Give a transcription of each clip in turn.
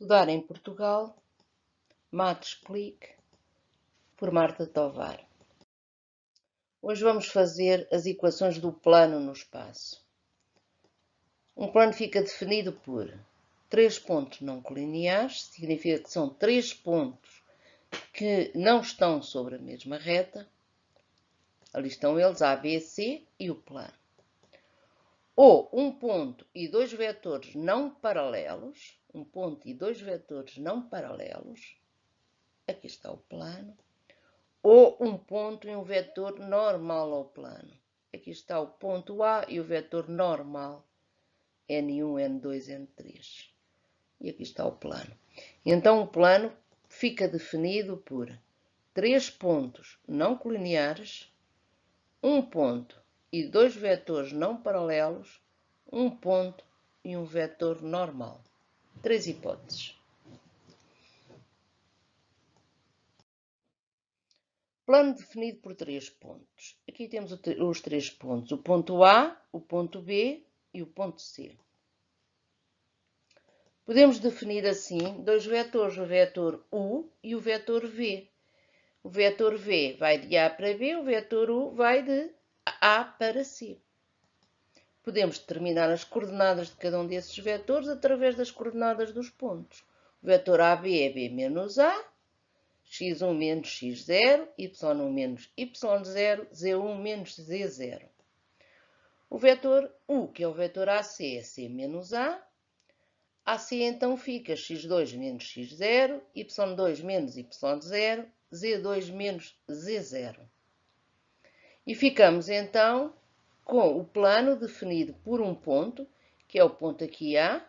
Estudar em Portugal, Matos Clique, por Marta Tovar. Hoje vamos fazer as equações do plano no espaço. Um plano fica definido por 3 pontos não colineares, significa que são 3 pontos que não estão sobre a mesma reta. Ali estão eles, A, B, C e o plano. Ou um ponto e 2 vetores não paralelos, um ponto e 2 vetores não paralelos, aqui está o plano, ou um ponto e um vetor normal ao plano. Aqui está o ponto A e o vetor normal, N1, N2, N3. E aqui está o plano. Então o plano fica definido por 3 pontos não colineares, um ponto e 2 vetores não paralelos, um ponto e um vetor normal. 3 hipóteses. Plano definido por 3 pontos. Aqui temos os 3 pontos, o ponto A, o ponto B e o ponto C. Podemos definir assim 2 vetores, o vetor U e o vetor V. O vetor V vai de A para B, o vetor U vai de A para C. Podemos determinar as coordenadas de cada um desses vetores através das coordenadas dos pontos. O vetor AB é B menos A, x1 menos x0, y1 menos y0, z1 menos z0. O vetor U, que é o vetor AC, é C menos A. AC então fica x2 menos x0, y2 menos y0, z2 menos z0. E ficamos então com o plano definido por um ponto, que é o ponto aqui A,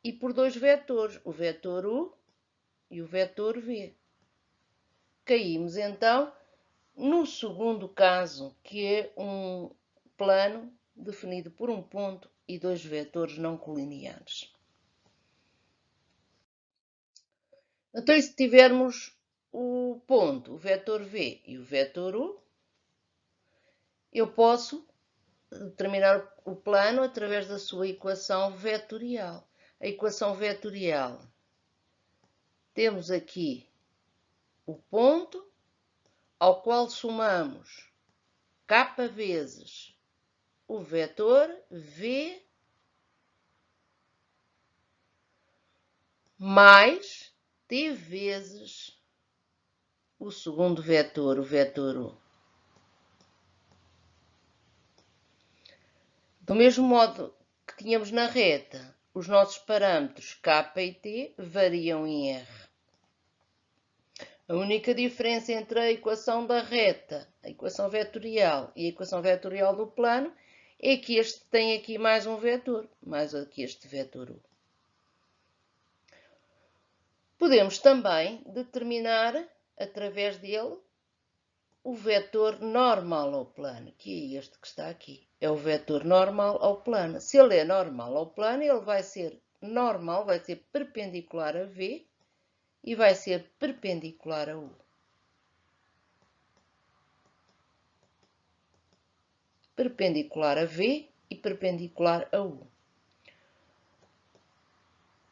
e por 2 vetores, o vetor U e o vetor V. Caímos então no segundo caso, que é um plano definido por um ponto e 2 vetores não colineares. Então, e se tivermos o ponto, o vetor V e o vetor U, eu posso determinar o plano através da sua equação vetorial. A equação vetorial, temos aqui o ponto, ao qual somamos k vezes o vetor V mais t vezes o segundo vetor, o vetor U. Do mesmo modo que tínhamos na reta, os nossos parâmetros k e t variam em R. A única diferença entre a equação da reta, a equação vetorial e a equação vetorial do plano é que este tem aqui mais um vetor, mais aqui este vetor U. Podemos também determinar, através dele, o vetor normal ao plano, que é este que está aqui. É o vetor normal ao plano. Se ele é normal ao plano, ele vai ser normal, vai ser perpendicular a V e vai ser perpendicular a U. Perpendicular a V e perpendicular a U.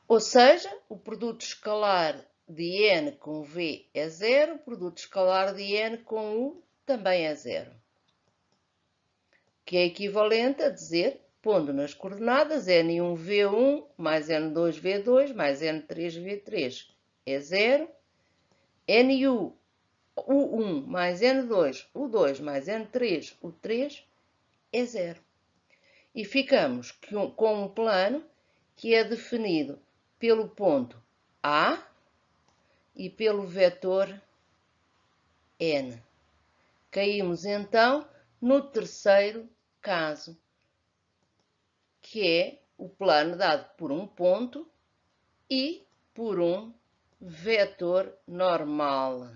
Ou seja, o produto escalar de n com V é zero, o produto escalar de n com U também é zero. Que é equivalente a dizer, pondo nas coordenadas, N1V1 mais N2V2 mais N3V3 é zero, NU U1 mais N2, U2 mais N3, U3 é zero. E ficamos com um plano que é definido pelo ponto A e pelo vetor N. Caímos então no terceiro caso, que é o plano dado por um ponto e por um vetor normal.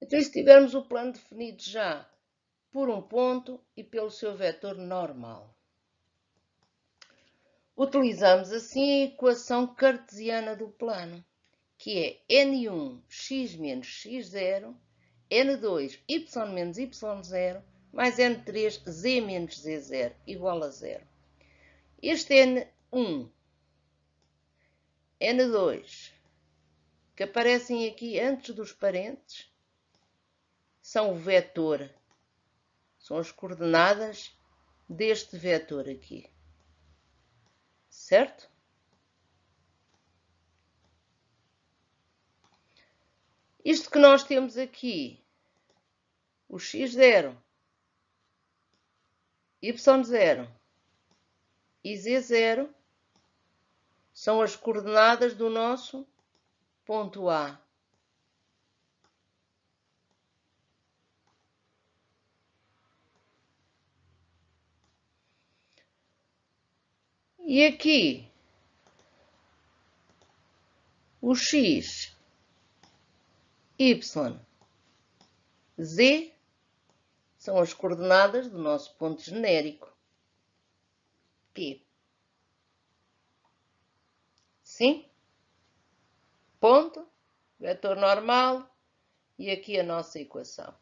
Então, se tivermos o plano definido já por um ponto e pelo seu vetor normal, utilizamos assim a equação cartesiana do plano, que é N1 x menos x0 N2, Y menos Y0, mais N3, Z menos Z0, igual a 0. Este N1, N2, que aparecem aqui antes dos parênteses, são o vetor, são as coordenadas deste vetor aqui, certo? Isto que nós temos aqui, o x0, y0 e z0, são as coordenadas do nosso ponto A. E aqui, o x, y, z são as coordenadas do nosso ponto genérico, P. Sim? Ponto, vetor normal e aqui a nossa equação.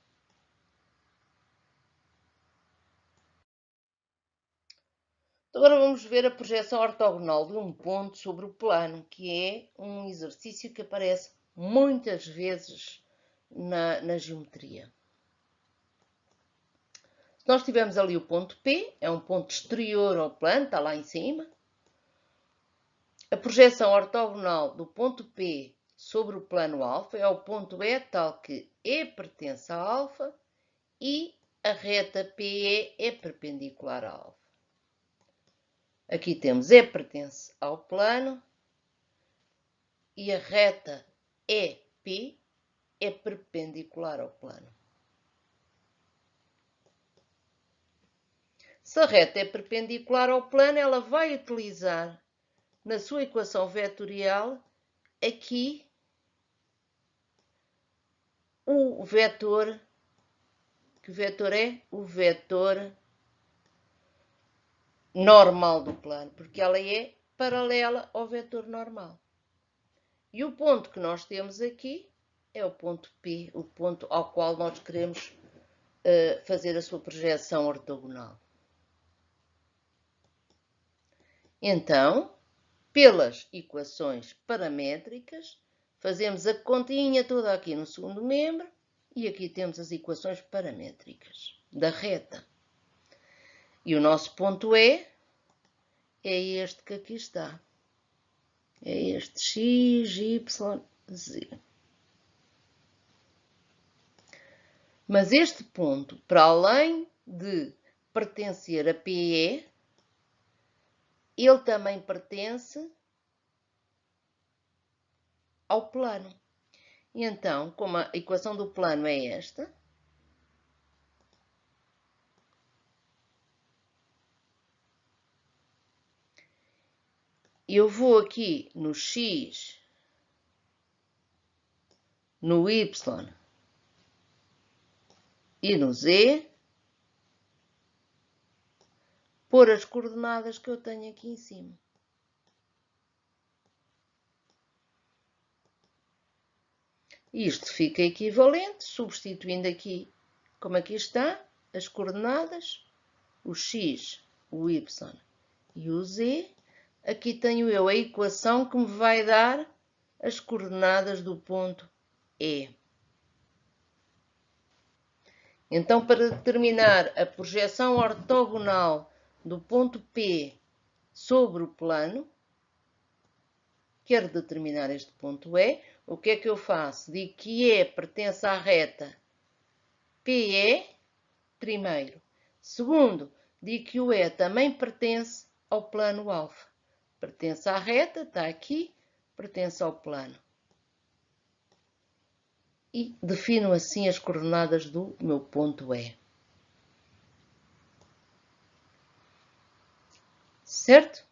Agora vamos ver a projeção ortogonal de um ponto sobre o plano, que é um exercício que aparece muitas vezes na geometria. Se nós tivermos ali o ponto P, é um ponto exterior ao plano, está lá em cima. A projeção ortogonal do ponto P sobre o plano alfa é o ponto E, tal que E pertence a alfa e a reta PE é perpendicular a alfa. Aqui temos E pertence ao plano e a reta EP é perpendicular ao plano. Se a reta é perpendicular ao plano, ela vai utilizar na sua equação vetorial aqui o vetor. Que vetor é? O vetor normal do plano, porque ela é paralela ao vetor normal. E o ponto que nós temos aqui é o ponto P, o ponto ao qual nós queremos fazer a sua projeção ortogonal. Então, pelas equações paramétricas, fazemos a continha toda aqui no segundo membro e aqui temos as equações paramétricas da reta. E o nosso ponto E é este que aqui está. É este x, y, z. Mas este ponto, para além de pertencer a PE, ele também pertence ao plano. E então, como a equação do plano é esta, eu vou aqui no x, no y e no z, pôr as coordenadas que eu tenho aqui em cima. Isto fica equivalente, substituindo aqui, como aqui está, as coordenadas, o x, o y e o z. Aqui tenho eu a equação que me vai dar as coordenadas do ponto E. Então, para determinar a projeção ortogonal do ponto P sobre o plano, quero determinar este ponto E, o que é que eu faço? Digo que E pertence à reta PE, primeiro. Segundo, digo que o E também pertence ao plano alfa. Pertence à reta, está aqui, pertence ao plano. E defino assim as coordenadas do meu ponto E. Certo?